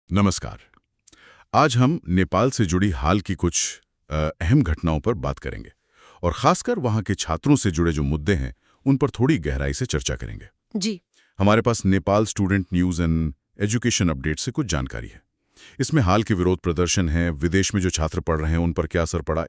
नमस्कार। आज हम नेपाल से जुड़ी हाल की कुछ अहम घटनाओं पर बात करेंगे और खासकर वहाँ के छात्रों से जुड़े जो मुद्दे हैं उन पर थोड़ी गहराई से चर्चा करेंगे। जी। हमारे पास Nepal student news and education update से कुछ जानकारी है। इसमें हाल के विरोध प्रदर्शन हैं, विदेश में जो छात्र पढ़ रहे हैं उन पर क्या असर पड़ा,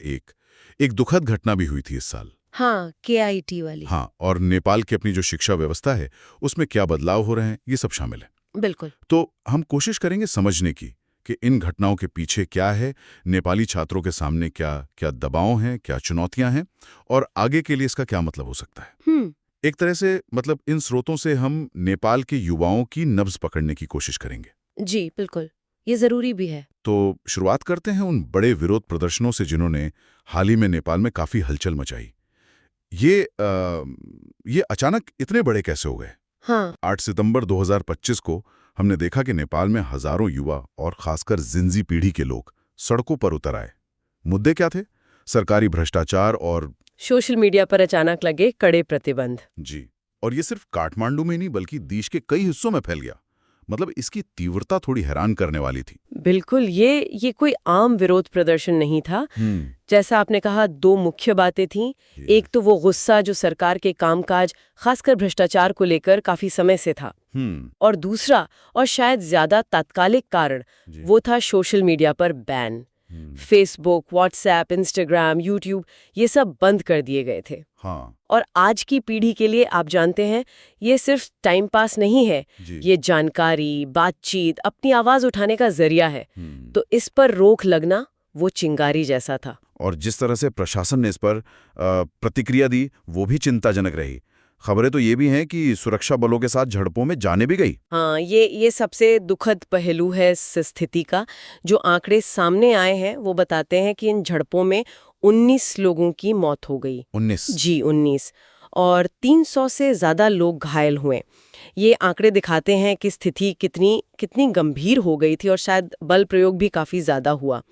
एक दुखद घटना भी हुई थी इस साल। हाँ, KIT वाली। हाँ, और नेपाल की अपनी जो शिक्षा व्यवस्था है उसमें क्या बदलाव हो रहे हैं, ये सब शामिल है। बिल्कुल। तो हम कोशिश करेंगे समझने की कि इन घटनाओं के पीछे क्या है, नेपाली छात्रों के सामने क्या क्या दबाव हैं, क्या चुनौतियां हैं और आगे के लिए इसका क्या मतलब हो सकता है। एक तरह से मतलब इन स्रोतों से हम नेपाल के युवाओं की नब्ज पकड़ने की कोशिश करेंगे। जी बिल्कुल, ये जरूरी भी है। तो शुरुआत करते हैं उन बड़े विरोध प्रदर्शनों से जिन्होंने हाल ही में नेपाल में काफी हलचल मचाई। ये अचानक इतने बड़े कैसे हो गए? हाँ। 8 सितंबर 2025 को हमने देखा कि नेपाल में हजारों युवा और खासकर जिंजी पीढ़ी के लोग सड़कों पर उतर आए। मुद्दे क्या थे? सरकारी भ्रष्टाचार और सोशल मीडिया पर अचानक लगे कड़े प्रतिबंध। जी, और ये सिर्फ काठमांडू में नहीं बल्कि देश के कई हिस्सों में फैल गया। मतलब इसकी तीव्रता थोड़ी हैरान करने वाली थी। बिल्कुल, ये कोई आम विरोध प्रदर्शन नहीं था। जैसा आपने कहा, दो मुख्य बातें थीं। एक तो वो गुस्सा जो सरकार के कामकाज, खासकर भ्रष्टाचार को लेकर काफी समय से था, और दूसरा और शायद ज्यादा तात्कालिक कारण वो था सोशल मीडिया पर ban. Facebook, WhatsApp, Instagram, YouTube, ये सब बंद कर दिए गए थे। हाँ। और आज की पीढ़ी के लिए आप जानते हैं, ये सिर्फ टाइम पास नहीं है, ये जानकारी, बातचीत, अपनी आवाज उठाने का जरिया है। तो इस पर रोक लगना वो चिंगारी जैसा था। और जिस तरह से प्रशासन ने इस पर प्रतिक्रिया दी वो भी चिंताजनक रही। खबरें तो ये भी हैं कि सुरक्षा बलों के साथ झड़पों में जाने भी गई। हाँ, ये सबसे दुखद पहलू है इस स्थिति का। जो आंकड़े सामने आए हैं वो बताते हैं कि इन झड़पों में 19 लोगों की मौत हो गई। 19? जी 19, और 300 से ज्यादा लोग घायल हुए। ये आंकड़े दिखाते हैं कि स्थिति कितनी गंभीर हो गई थी और शायद बल प्रयोग भी काफी ज्यादा हुआ।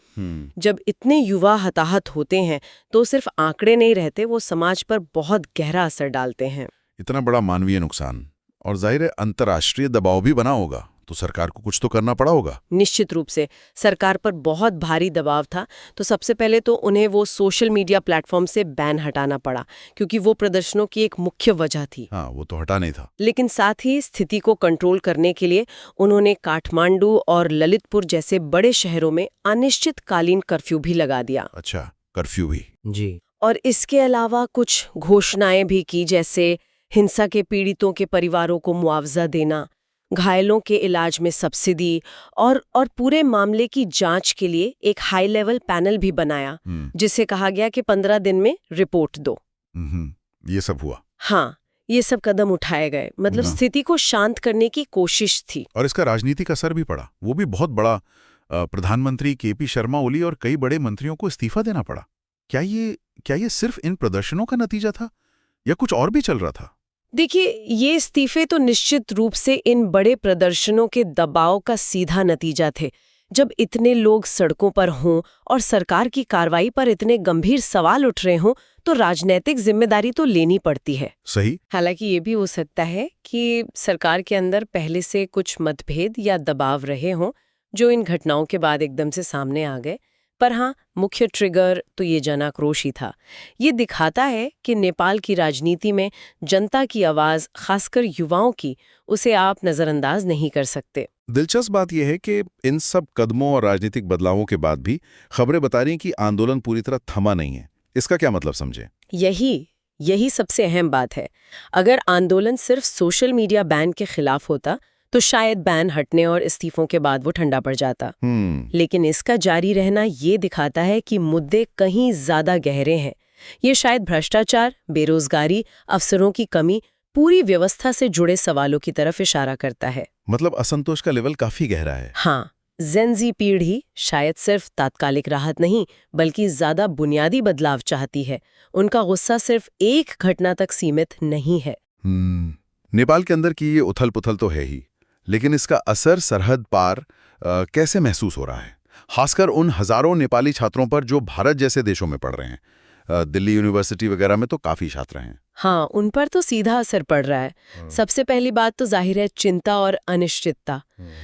जब इतने युवा हताहत होते हैं तो सिर्फ आंकड़े नहीं रहते, वो समाज पर बहुत गहरा असर डालते हैं। इतना बड़ा मानवीय नुकसान, और जाहिर है अंतर्राष्ट्रीय दबाव भी बना होगा, तो सरकार को कुछ तो करना पड़ा होगा। निश्चित रूप से सरकार पर बहुत भारी दबाव था। तो सबसे पहले तो उन्हें वो सोशल मीडिया प्लेटफॉर्म से बैन हटाना पड़ा, क्योंकि वो प्रदर्शनों की एक मुख्य वजह थी। हाँ, वो तो हटा नहीं था। लेकिन साथ ही स्थिति को कंट्रोल करने के लिए उन्होंने काठमांडू और ललितपुर जैसे बड़े शहरों में अनिश्चितकालीन कर्फ्यू भी लगा दिया। अच्छा, कर्फ्यू भी? जी। और इसके अलावा कुछ घोषणाएं भी की, जैसे हिंसा के पीड़ितों के परिवारों को मुआवजा देना, घायलों के इलाज में सब्सिडी, और पूरे मामले की जांच के लिए एक हाई लेवल पैनल भी बनाया, जिसे कहा गया कि 15 दिन में रिपोर्ट दो। ये सब हुआ? हाँ, ये सब कदम उठाए गए। मतलब स्थिति को शांत करने की कोशिश थी। और इसका राजनीतिक असर भी पड़ा, वो भी बहुत बड़ा। प्रधानमंत्री KP शर्मा ओली और कई बड़े मंत्रियों को इस्तीफा देना पड़ा। क्या ये सिर्फ इन प्रदर्शनों का नतीजा था या कुछ और भी चल रहा था? देखिए, ये इस्तीफे तो निश्चित रूप से इन बड़े प्रदर्शनों के दबाव का सीधा नतीजा थे। जब इतने लोग सड़कों पर हों और सरकार की कार्रवाई पर इतने गंभीर सवाल उठ रहे हों, तो राजनीतिक जिम्मेदारी तो लेनी पड़ती है। सही। हालांकि ये भी हो सकता है कि सरकार के अंदर पहले से कुछ मतभेद या दबाव रहे हों, जो इन घटनाओं के बाद एकदम से सामने आ गए। पर हाँ, मुख्य ट्रिगर तो ये जन आक्रोश ही था। ये दिखाता है कि नेपाल की राजनीति में जनता की आवाज, खासकर युवाओं की, उसे आप नजरअंदाज नहीं कर सकते। दिलचस्प बात यह है कि इन सब कदमों और राजनीतिक बदलावों के बाद भी खबरें बता रही हैं कि आंदोलन पूरी तरह थमा नहीं है। इसका क्या मतलब समझे? यही सबसे अहम बात है। अगर आंदोलन सिर्फ सोशल मीडिया बैन के खिलाफ होता तो शायद बैन हटने और इस्तीफों के बाद वो ठंडा पड़ जाता। लेकिन इसका जारी रहना ये दिखाता है कि मुद्दे कहीं ज्यादा गहरे हैं। ये शायद भ्रष्टाचार, बेरोजगारी, अवसरों की कमी, पूरी व्यवस्था से जुड़े सवालों की तरफ इशारा करता है। मतलब असंतोष का लेवल काफी गहरा है। हाँ, जेनजी पीढ़ी शायद सिर्फ तात्कालिक राहत नहीं बल्कि ज्यादा बुनियादी बदलाव चाहती है। उनका गुस्सा सिर्फ एक घटना तक सीमित नहीं है। नेपाल के अंदर की ये उथल पुथल तो है ही, लेकिन इसका असर सरहद पार कैसे महसूस हो रहा है, खासकर उन हजारों नेपाली छात्रों पर जो भारत जैसे देशों में पढ़ रहे हैं? दिल्ली यूनिवर्सिटी वगैरह में तो काफी छात्र हैं। हाँ, उन पर तो सीधा असर पड़ रहा है। सबसे पहली बात तो जाहिर है चिंता और अनिश्चितता।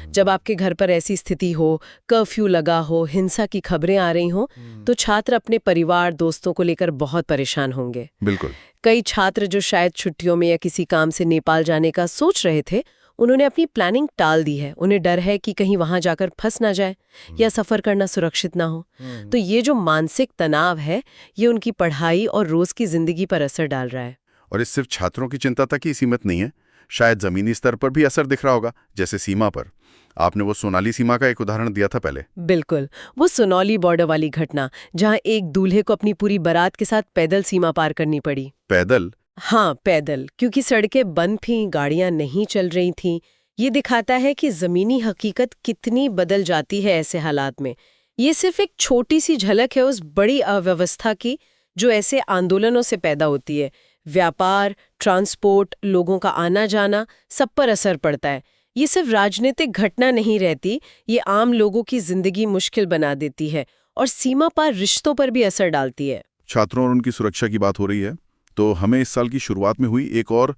जब आपके घर पर ऐसी स्थिति हो, कर्फ्यू लगा हो, हिंसा की खबरें आ रही हो, तो छात्र अपने परिवार दोस्तों को लेकर बहुत परेशान होंगे। बिल्कुल। कई छात्र जो शायद छुट्टियों में या किसी काम से नेपाल जाने का सोच रहे थे, उन्होंने अपनी प्लानिंग टाल दी है। उन्हें डर है कि कहीं वहां जाकर फंस ना जाए या सफर करना सुरक्षित ना हो। तो ये जो मानसिक तनाव है, ये उनकी पढ़ाई और रोज की जिंदगी पर असर डाल रहा है। और ये सिर्फ छात्रों की चिंता तक ही सीमित नहीं है, शायद जमीनी स्तर पर भी असर दिख रहा होगा, जैसे सीमा पर। आपने वो सोनाली सीमा का एक उदाहरण दिया था पहले। बिल्कुल, वो सोनौली बॉर्डर वाली घटना, जहां एक दूल्हे को अपनी पूरी बारात के साथ पैदल सीमा पार करनी पड़ी। पैदल? हाँ, पैदल, क्योंकि सड़कें बंद थीं, गाड़ियां नहीं चल रही थीं। ये दिखाता है कि जमीनी हकीकत कितनी बदल जाती है ऐसे हालात में। ये सिर्फ एक छोटी सी झलक है उस बड़ी अव्यवस्था की जो ऐसे आंदोलनों से पैदा होती है। व्यापार, ट्रांसपोर्ट, लोगों का आना जाना, सब पर असर पड़ता है। ये सिर्फ राजनीतिक घटना नहीं रहती, ये आम लोगों की जिंदगी मुश्किल बना देती है और सीमा पार रिश्तों पर भी असर डालती है। छात्रों और उनकी सुरक्षा की बात हो रही है, तो हमें इस साल की शुरुआत में हुई एक और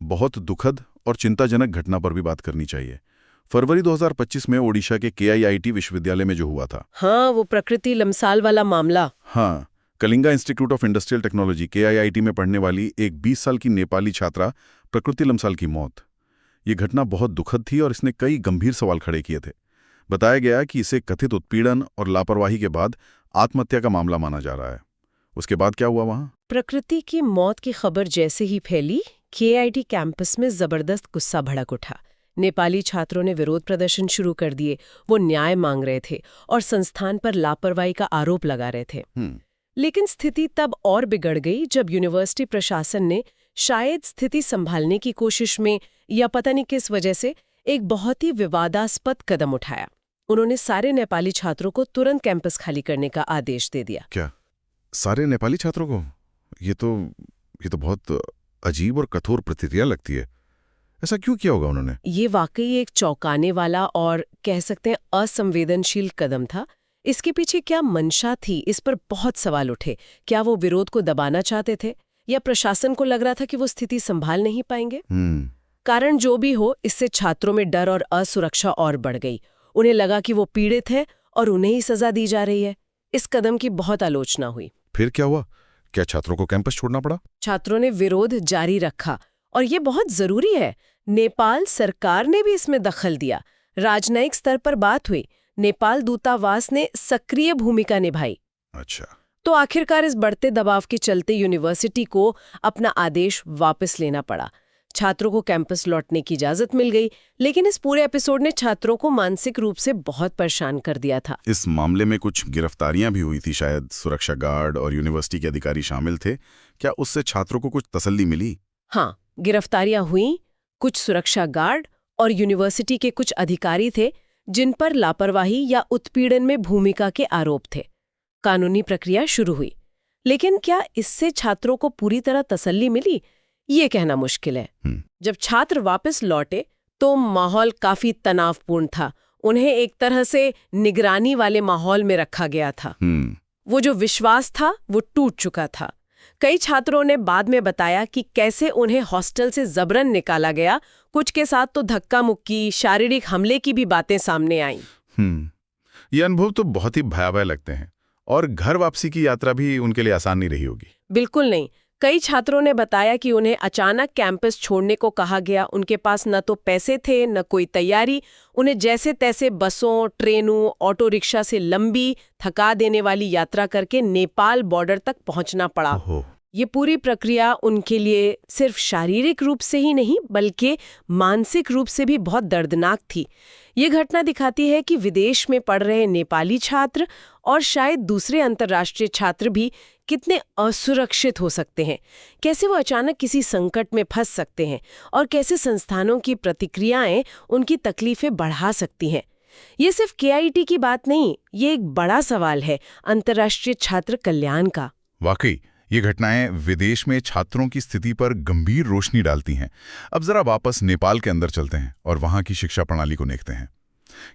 बहुत दुखद और चिंताजनक घटना पर भी बात करनी चाहिए। फरवरी 2025 में ओडिशा के KIIT विश्वविद्यालय में जो हुआ था। हाँ, वो प्रकृति लमसाल वाला मामला। हाँ, Kalinga institute of industrial technology KIIT में पढ़ने वाली एक 20 साल की नेपाली छात्रा प्रकृति लमसाल की मौत। ये घटना बहुत दुखद थी और इसने कई गंभीर सवाल खड़े किए थे। बताया गया कि इसे कथित उत्पीड़न और लापरवाही के बाद आत्महत्या का मामला माना जा रहा है। उसके बाद क्या हुआ वहां? प्रकृति की मौत की खबर जैसे ही फैली, KIT कैंपस में जबरदस्त गुस्सा भड़क उठा। नेपाली छात्रों ने विरोध प्रदर्शन शुरू कर दिए। वो न्याय मांग रहे थे और संस्थान पर लापरवाही का आरोप लगा रहे थे। लेकिन स्थिति तब और बिगड़ गई जब यूनिवर्सिटी प्रशासन ने शायद स्थिति संभालने की कोशिश में या पता नहीं किस वजह से एक बहुत ही विवादास्पद कदम उठाया। उन्होंने सारे नेपाली छात्रों को तुरंत कैंपस खाली करने का आदेश दे दिया। क्या सारे नेपाली छात्रों को? ये तो बहुत अजीब और कठोर प्रतिक्रिया लगती है। ऐसा क्यों किया होगा उन्होंने? ये वाकई एक चौंकाने वाला और कह सकते हैं असंवेदनशील कदम था। इसके पीछे क्या मंशा थी, इस पर बहुत सवाल उठे। क्या वो विरोध को दबाना चाहते थे या प्रशासन को लग रहा था कि वो स्थिति संभाल नहीं पाएंगे? कारण जो भी हो, इससे छात्रों में डर और असुरक्षा और बढ़ गई। उन्हें लगा कि वो पीड़ित है और उन्हें ही सजा दी जा रही है। इस कदम की बहुत आलोचना हुई। फिर क्या हुआ? क्या छात्रों को कैंपस छोड़ना पड़ा? छात्रों ने विरोध जारी रखा और ये बहुत जरूरी है। नेपाल सरकार ने भी इसमें दखल दिया। राजनयिक स्तर पर बात हुई। नेपाल दूतावास ने सक्रिय भूमिका निभाई। अच्छा। तो आखिरकार इस बढ़ते दबाव के चलते यूनिवर्सिटी को अपना आदेश वापस लेना पड़ा। छात्रों को कैंपस लौटने की इजाजत मिल गई, लेकिन इस पूरे एपिसोड ने छात्रों को मानसिक रूप से बहुत परेशान कर दिया था। इस मामले में कुछ गिरफ्तारियां भी हुई थी, शायद सुरक्षा गार्ड और यूनिवर्सिटी के अधिकारी शामिल थे। क्या उससे छात्रों को कुछ तसल्ली मिली? हाँ, गिरफ्तारियां हुई। कुछ सुरक्षा गार्ड और यूनिवर्सिटी के कुछ अधिकारी थे जिन पर लापरवाही या उत्पीड़न में भूमिका के आरोप थे। कानूनी प्रक्रिया शुरू हुई, लेकिन क्या इससे छात्रों को पूरी तरह तसल्ली मिली, ये कहना मुश्किल है। जब छात्र वापस लौटे तो माहौल काफी तनावपूर्ण था। उन्हें एक तरह से निगरानी वाले माहौल में रखा गया था। वो जो विश्वास था वो टूट चुका था। कई छात्रों ने बाद में बताया कि कैसे उन्हें हॉस्टल से जबरन निकाला गया। कुछ के साथ तो धक्का मुक्की, शारीरिक हमले की भी बातें सामने आईं। ये अनुभव तो बहुत ही भयावह लगते हैं और घर वापसी की यात्रा भी उनके लिए आसान नहीं रही होगी। बिल्कुल नहीं। कई छात्रों ने बताया कि उन्हें अचानक कैंपस छोड़ने को कहा गया। उनके पास न तो पैसे थे न कोई तैयारी। उन्हें जैसे तैसे बसों, ट्रेनों, ऑटो रिक्शा से लंबी, थका देने वाली यात्रा करके नेपाल बॉर्डर तक पहुंचना पड़ा। ये पूरी प्रक्रिया उनके लिए सिर्फ शारीरिक रूप से ही नहीं बल्कि मानसिक रूप से भी बहुत दर्दनाक थी। ये घटना दिखाती है कि विदेश में पढ़ रहे नेपाली छात्र और शायद दूसरे अंतर्राष्ट्रीय छात्र भी कितने असुरक्षित हो सकते हैं, कैसे वो अचानक किसी संकट में फंस सकते हैं और कैसे संस्थानों की प्रतिक्रियाएं उनकी तकलीफें बढ़ा सकती हैं। ये सिर्फ KIT की बात नहीं, ये एक बड़ा सवाल है अंतर्राष्ट्रीय छात्र कल्याण का। वाकई ये घटनाएं विदेश में छात्रों की स्थिति पर गंभीर रोशनी डालती हैं। अब जरा वापस नेपाल के अंदर चलते हैं और वहां की शिक्षा प्रणाली को देखते हैं।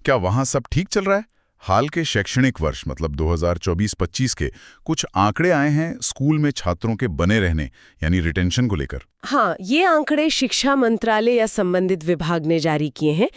क्या वहां सब ठीक चल रहा है? हाल के शैक्षणिक वर्ष मतलब 2024-25 के कुछ आंकड़े आए हैं स्कूल में छात्रों के बने रहने यानी रिटेंशन को लेकर। हाँ, ये आंकड़े शिक्षा मंत्रालय या संबंधित विभाग ने जारी किए हैं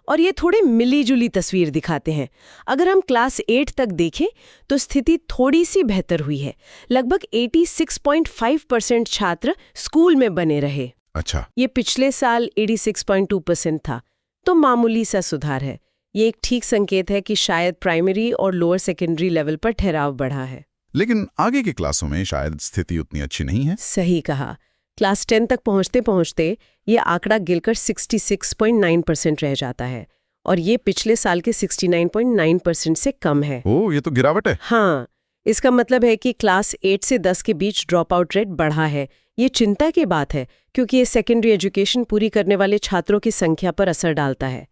और ये थोड़े मिली-जुली तस्वीर दिखाते हैं। अगर हम क्लास 8 तक देखें तो स्थिति थोड़ी सी बेहतर हुई है। लगभग 86.5% छात्र स्कूल में बने रहे। अच्छा, ये पिछले साल 86.2% था, तो मामूली सा सुधार है। ये एक ठीक संकेत है कि शायद प्राइमरी और लोअर सेकेंडरी लेवल पर ठहराव बढ़ा है। लेकिन आगे की क्लासों में शायद स्थिति उतनी अच्छी नहीं है। सही कहा। क्लास 10 तक पहुंचते पहुंचते ये आंकड़ा गिरकर 66.9% रह जाता है और ये पिछले साल के 69.9% से कम है। ओह, ये तो गिरावट है। हाँ, इसका मतलब है कि क्लास 8 से 10 के बीच ड्रॉप आउट रेट बढ़ा है। ये चिंता की बात है क्योंकि ये सेकेंडरी एजुकेशन पूरी करने वाले छात्रों की संख्या पर असर डालता है।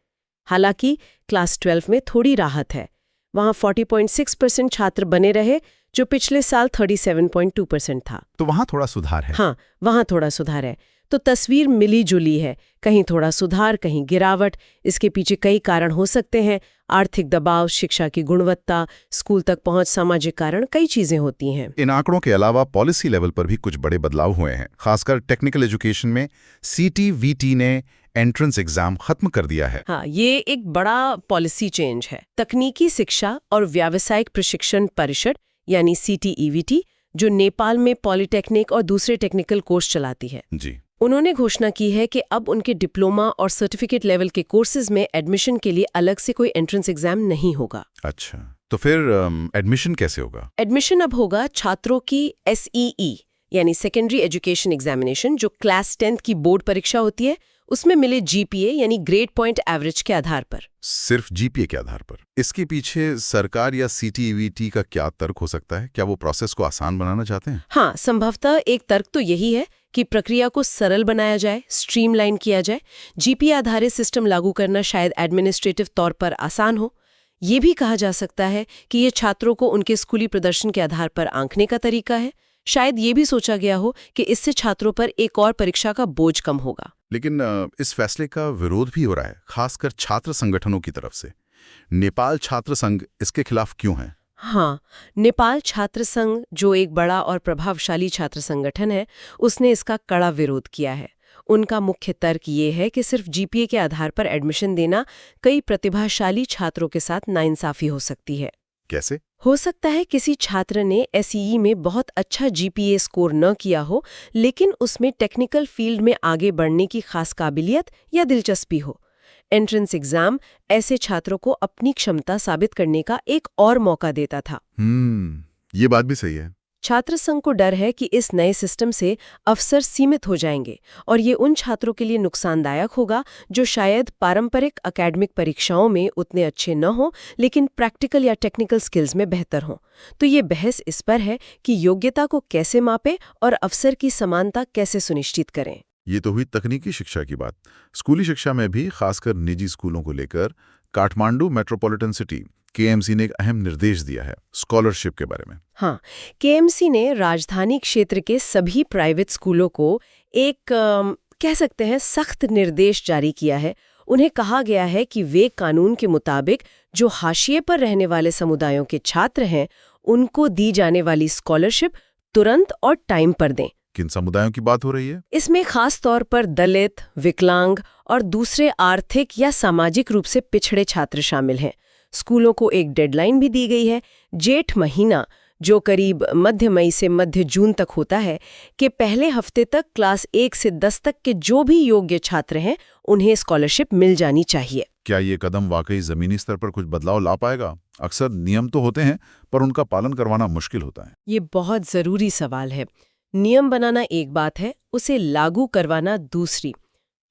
हालांकि क्लास 12 में थोड़ी राहत है। वहाँ 40.6% छात्र बने रहे जो पिछले साल 37.2% था। तो वहाँ थोड़ा सुधार है। हाँ, वहाँ थोड़ा सुधार है। तो तस्वीर मिली जुली है, कहीं थोड़ा सुधार, कहीं गिरावट। इसके पीछे कई कारण हो सकते हैं। आर्थिक दबाव, शिक्षा की गुणवत्ता, स्कूल तक पहुंच, सामाजिक कारण, कई चीजें होती हैं। इन आंकड़ों के अलावा पॉलिसी लेवल पर भी कुछ बड़े बदलाव हुए हैं। खासकर टेक्निकल एजुकेशन में CTVT ने एंट्रेंस एग्जाम खत्म कर दिया है। हाँ, ये एक बड़ा पॉलिसी चेंज है। तकनीकी शिक्षा और व्यावसायिक प्रशिक्षण परिषद यानी CTEVT, जो नेपाल में पॉलिटेक्निक और दूसरे टेक्निकल कोर्स चलाती है, जी, उन्होंने घोषणा की है कि अब उनके डिप्लोमा और सर्टिफिकेट लेवल के कोर्सेज में एडमिशन के लिए अलग से कोई एंट्रेंस एग्जाम नहीं होगा। अच्छा, तो फिर एडमिशन कैसे होगा? एडमिशन अब होगा छात्रों की SEE यानी सेकेंडरी एजुकेशन एग्जामिनेशन, जो क्लास 10 की बोर्ड परीक्षा होती है, उसमें मिले GPA यानी ग्रेड पॉइंट एवरेज के आधार पर। सिर्फ GPA के आधार पर? इसके पीछे सरकार या CTEVT का क्या तर्क हो सकता है? क्या वो प्रोसेस को आसान बनाना चाहते हैं? हाँ, संभवतः एक तर्क तो यही है कि प्रक्रिया को सरल बनाया जाए, स्ट्रीमलाइन किया जाए। GPA आधारित सिस्टम लागू करना शायद एडमिनिस्ट्रेटिव तौर पर आसान हो। ये भी कहा जा सकता है कि ये छात्रों को उनके स्कूली प्रदर्शन के आधार पर आंकने का तरीका है। शायद ये भी सोचा गया हो कि इससे छात्रों पर एक और परीक्षा का बोझ कम होगा। लेकिन इस फैसले का विरोध भी हो रहा है, खासकर छात्र संगठनों की तरफ से। नेपाल छात्र संघ इसके खिलाफ क्यों है? हाँ, नेपाल छात्र संघ, जो एक बड़ा और प्रभावशाली छात्र संगठन है, उसने इसका कड़ा विरोध किया है। उनका मुख्य तर्क ये है कि सिर्फ GPA के आधार पर एडमिशन देना कई प्रतिभाशाली छात्रों के साथ नाइंसाफी हो सकती है। कैसे? हो सकता है किसी छात्र ने SEE में बहुत अच्छा GPA स्कोर न किया हो, लेकिन उसमें टेक्निकल फील्ड में आगे बढ़ने की खास काबिलियत या दिलचस्पी हो। एंट्रेंस एग्जाम ऐसे छात्रों को अपनी क्षमता साबित करने का एक और मौका देता था। ये बात भी सही है। छात्र संघ को डर है कि इस नए सिस्टम से अवसर सीमित हो जाएंगे और ये उन छात्रों के लिए नुकसानदायक होगा जो शायद पारंपरिक एकेडमिक परीक्षाओं में उतने अच्छे न हों, लेकिन प्रैक्टिकल या टेक्निकल स्किल्स में बेहतर हों। तो ये बहस इस पर है कि योग्यता को कैसे मापें और अवसर की समानता कैसे सुनिश्चित करें। ये तो हुई तकनीकी शिक्षा की बात। स्कूली शिक्षा में भी, खासकर निजी स्कूलों को लेकर, काठमांडू मेट्रोपॉलिटन सिटी KMC ने एक अहम निर्देश दिया है स्कॉलरशिप के बारे में। हाँ, KMC ने राजधानी क्षेत्र के सभी प्राइवेट स्कूलों को एक कह सकते हैं सख्त निर्देश जारी किया है। उन्हें कहा गया है कि वे कानून के मुताबिक जो हाशिए पर रहने वाले समुदायों के छात्र हैं, उनको दी जाने वाली स्कॉलरशिप तुरंत और टाइम पर दें। किन समुदायों की बात हो रही है? इसमें खास तौर पर दलित, विकलांग और दूसरे आर्थिक या सामाजिक रूप से पिछड़े छात्र शामिल हैं। स्कूलों को एक डेडलाइन भी दी गई है, जेठ महीना, जो करीब मध्य मई से मध्य जून तक होता है, कि पहले हफ्ते तक क्लास 1 से 10 तक के जो भी योग्य छात्र हैं, उन्हें स्कॉलरशिप मिल जानी चाहिए। क्या ये कदम वाकई जमीनी स्तर पर कुछ बदलाव ला पाएगा? अक्सर नियम तो होते हैं, पर उनका पालन करवाना मुश्किल होता है। ये बहुत जरूरी सवाल है। नियम बनाना एक बात है, उसे लागू करवाना दूसरी।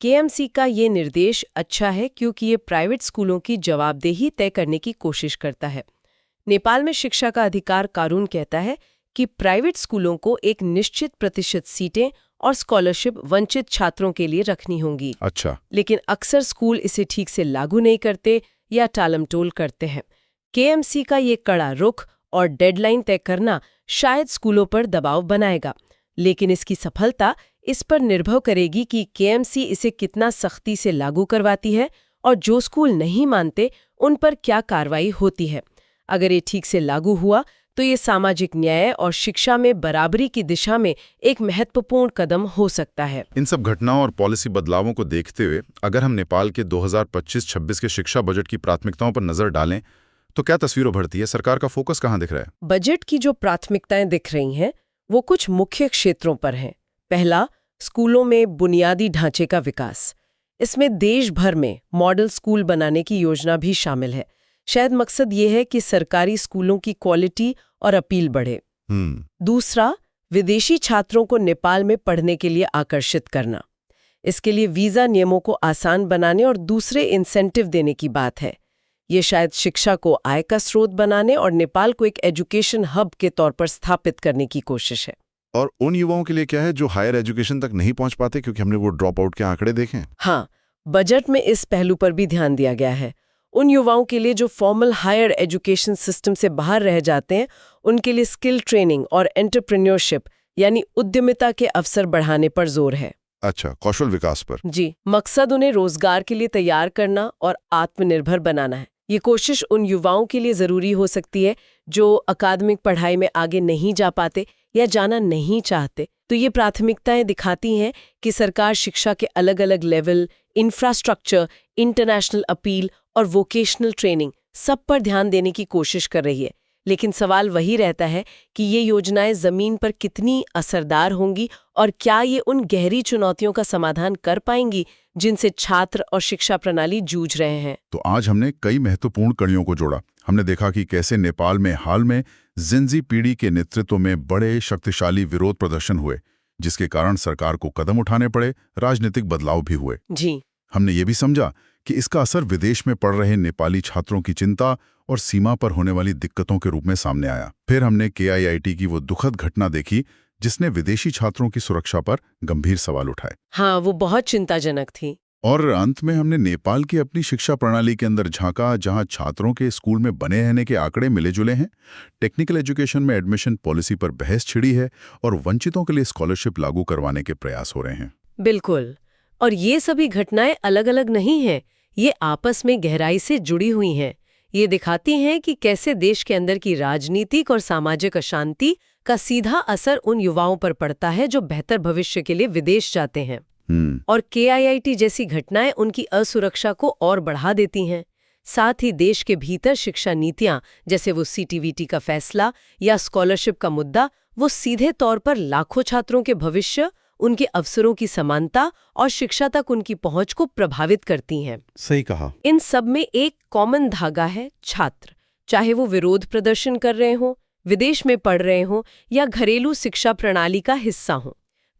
KMC का ये निर्देश अच्छा है क्योंकि ये प्राइवेट स्कूलों की जवाबदेही तय करने की कोशिश करता है। नेपाल में शिक्षा का अधिकार कानून कहता है कि प्राइवेट स्कूलों को एक निश्चित प्रतिशत सीटें और स्कॉलरशिप वंचित छात्रों के लिए रखनी होंगी। अच्छा। लेकिन अक्सर स्कूल इसे ठीक से लागू नहीं करते या टालमटोल करते हैं। KMC का ये कड़ा रुख और डेडलाइन तय करना शायद स्कूलों पर दबाव बनाएगा, लेकिन इसकी सफलता इस पर निर्भर करेगी कि KMC इसे कितना सख्ती से लागू करवाती है और जो स्कूल नहीं मानते उन पर क्या कार्रवाई होती है। अगर ये ठीक से लागू हुआ तो ये सामाजिक न्याय और शिक्षा में बराबरी की दिशा में एक महत्वपूर्ण कदम हो सकता है। इन सब घटनाओं और पॉलिसी बदलावों को देखते हुए अगर हम नेपाल के 2025-26 के शिक्षा बजट की प्राथमिकताओं पर नजर डालें तो क्या तस्वीर उभरती है? सरकार का फोकस कहाँ दिख रहा है? बजट की जो प्राथमिकताएं दिख रही हैं वो कुछ मुख्य क्षेत्रों पर हैं। पहला, स्कूलों में बुनियादी ढांचे का विकास। इसमें देश भर में मॉडल स्कूल बनाने की योजना भी शामिल है। शायद मकसद ये है कि सरकारी स्कूलों की क्वालिटी और अपील बढ़े। दूसरा, विदेशी छात्रों को नेपाल में पढ़ने के लिए आकर्षित करना। इसके लिए वीजा नियमों को आसान बनाने और दूसरे इंसेंटिव देने की बात है। ये शायद शिक्षा को आय का स्रोत बनाने और नेपाल को एक एजुकेशन हब के तौर पर स्थापित करने की कोशिश है। और उन युवाओं के लिए क्या है जो हायर एजुकेशन तक नहीं पहुंच पाते, क्योंकि हमने वो ड्रॉप आउट के आंकड़े देखे हैं। हाँ, बजट में इस पहलू पर भी ध्यान दिया गया है। उन युवाओं के लिए जो फॉर्मल हायर एजुकेशन सिस्टम से बाहर रह जाते हैं, उनके लिए स्किल ट्रेनिंग और एंटरप्रेन्योरशिप यानी उद्यमिता के अवसर बढ़ाने पर जोर है। अच्छा, कौशल विकास पर। जी, मकसद उन्हें रोजगार के लिए तैयार करना और आत्मनिर्भर बनाना है। ये कोशिश उन युवाओं के लिए जरूरी हो सकती है जो अकादमिक पढ़ाई में आगे नहीं जा पाते या जाना नहीं चाहते। तो ये प्राथमिकताएं दिखाती हैं कि सरकार शिक्षा के अलग अलग लेवल, इंफ्रास्ट्रक्चर, इंटरनेशनल अपील और वोकेशनल ट्रेनिंग सब पर ध्यान देने की कोशिश कर रही है। लेकिन सवाल वही रहता है कि ये योजनाएं जमीन पर कितनी असरदार होंगी और क्या ये उन गहरी चुनौतियों का समाधान कर पाएंगी जिनसे छात्र और शिक्षा प्रणाली जूझ रहे हैं। तो आज हमने कई महत्वपूर्ण कड़ियों को जोड़ा। हमने देखा कि कैसे नेपाल में हाल में जिनजी पीढ़ी के नेतृत्व में बड़े शक्तिशाली विरोध प्रदर्शन हुए, जिसके कारण सरकार को कदम उठाने पड़े, राजनीतिक बदलाव भी हुए। जी, हमने ये भी समझा कि इसका असर विदेश में पढ़ रहे नेपाली छात्रों की चिंता और सीमा पर होने वाली दिक्कतों के रूप में सामने आया। फिर हमने KIIT की वो दुखद घटना देखी जिसने विदेशी छात्रों की सुरक्षा पर गंभीर सवाल उठाए। हाँ, वो बहुत चिंताजनक थी। और अंत में हमने नेपाल की अपनी शिक्षा प्रणाली के अंदर झांका, जहां छात्रों के स्कूल में बने रहने के आंकड़े मिले जुले हैं, टेक्निकल एजुकेशन में एडमिशन पॉलिसी पर बहस छिड़ी है और वंचितों के लिए स्कॉलरशिप लागू करवाने के प्रयास हो रहे हैं। बिल्कुल। और ये सभी घटनाएं अलग अलग नहीं हैं, ये आपस में गहराई से जुड़ी हुई हैं। ये दिखाती हैं कि कैसे देश के अंदर की राजनीतिक और सामाजिक अशांति का सीधा असर उन युवाओं पर पड़ता है जो बेहतर भविष्य के लिए विदेश जाते हैं। और KIIT जैसी घटनाएं उनकी असुरक्षा को और बढ़ा देती हैं। साथ ही देश के भीतर शिक्षा नीतियां, जैसे वो CTVT का फैसला या स्कॉलरशिप का मुद्दा, वो सीधे तौर पर लाखों छात्रों के भविष्य, उनके अवसरों की समानता और शिक्षा तक उनकी पहुंच को प्रभावित करती हैं। सही कहा। इन सब में एक कॉमन धागा है, छात्र। चाहे वो विरोध प्रदर्शन कर रहे हों, विदेश में पढ़ रहे हों या घरेलू शिक्षा प्रणाली का हिस्सा हों,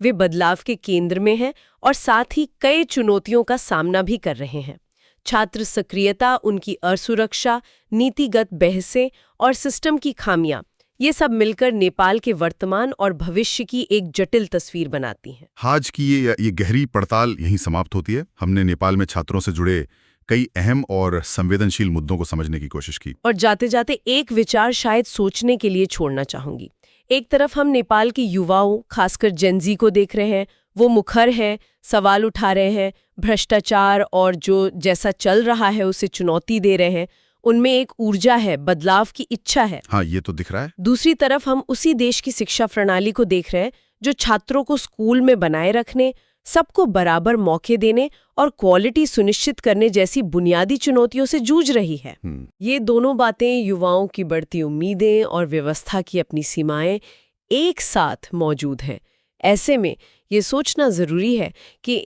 वे बदलाव के केंद्र में हैं और साथ ही कई चुनौतियों का सामना भी कर रहे हैं। छात्र सक्रियता, उनकी असुरक्षा, नीतिगत बहसें और सिस्टम की खामियां, ये सब मिलकर नेपाल के वर्तमान और भविष्य की एक जटिल तस्वीर बनाती हैं। आज की ये गहरी पड़ताल यहीं समाप्त होती है। हमने नेपाल में छात्रों से जुड़े कई अहम और संवेदनशील मुद्दों को समझने की कोशिश की। और जाते जाते एक विचार शायद सोचने के लिए छोड़ना चाहूंगी। एक तरफ हम नेपाल के युवाओं, खासकर जेनजी को देख रहे हैं। वो मुखर हैं, सवाल उठा रहे हैं, भ्रष्टाचार और जो जैसा चल रहा है उसे चुनौती दे रहे हैं। उनमें एक ऊर्जा है, बदलाव की इच्छा है। हाँ, ये तो दिख रहा है। दूसरी तरफ हम उसी देश की शिक्षा प्रणाली को देख रहे हैं जो छात्रों को स्कूल में बनाए रखने, सबको बराबर मौके देने और क्वालिटी सुनिश्चित करने जैसी बुनियादी चुनौतियों से जूझ रही है। ये दोनों बातें, युवाओं की बढ़ती उम्मीदें और व्यवस्था की अपनी सीमाएं, एक साथ मौजूद हैं। ऐसे में ये सोचना जरूरी है कि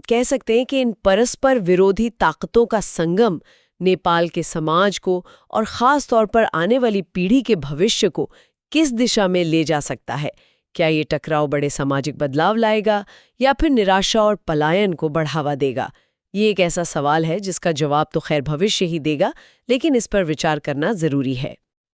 कह सकते हैं कि इन परस्पर विरोधी ताकतों का संगम नेपाल के समाज को और ख़ास तौर पर आने वाली पीढ़ी के भविष्य को किस दिशा में ले जा सकता है। क्या ये टकराव बड़े सामाजिक बदलाव लाएगा या फिर निराशा और पलायन को बढ़ावा देगा? ये एक ऐसा सवाल है जिसका जवाब तो खैर भविष्य ही देगा, लेकिन इस पर विचार करना ज़रूरी है।